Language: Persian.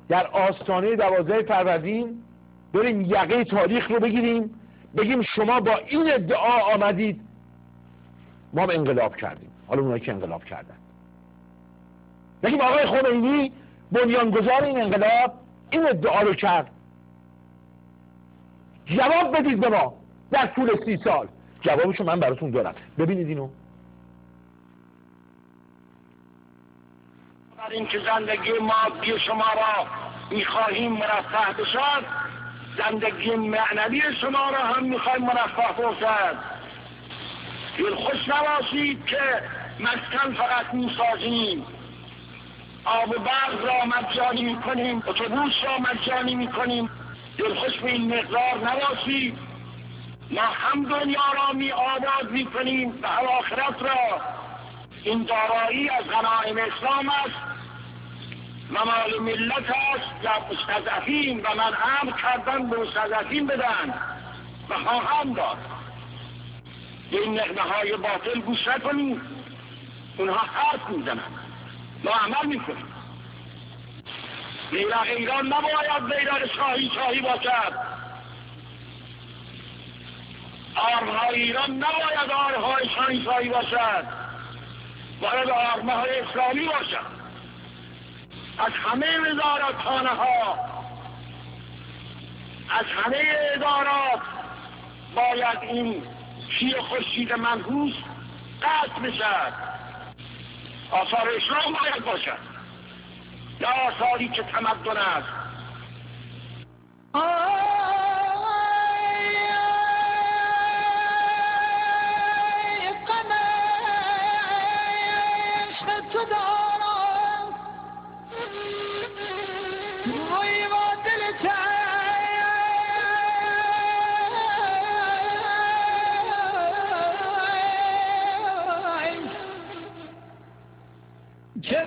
در آستانه 12 فروردین بریم یقه تاریخ رو بگیریم، بگیم شما با این ادعا آمدید ما هم انقلاب کردیم. حالا اونایی که انقلاب کردن بگیم آقای خمینی بنیانگذار این انقلاب این ادعا رو کرد. جواب بدید به ما در طول 30 سال. جوابشو من براتون دارم، ببینید اینو. بر اینکه زندگی مادی شما را میخواهیم مرفه بشد، زندگی معنوی شما را هم میخواهیم مرفه باشد. دلخوش نباشید که مسکن فقط میسازیم، آب و برق را مجانی میکنیم، اتوبوس را مجانی میکنیم. دلخوش به این مقدار نباشید. ما هم دنیا را می آباد میکنیم و آخرت را. این دارایی از غنایم اسلام است و مال ملت است و مستضعفین و من امر کردن به مستضعفین بدن و خواهم داد. به این نغمه های باطل گوش نکنید. اونها حرف میزنند، ما عمل میکنیم. بیرق ایران نباید بیرق شاهی باشد. آرمهای ایران نباید آرمهای شاهی باشد، باید آرمهای اسلامی باشد. از همه وزارتخانه ها، از همه ادارات باید این شیر خورشید منحوس قطع بشد. آثار اسلام باید باشد، یا آثاری که تمدن است. چه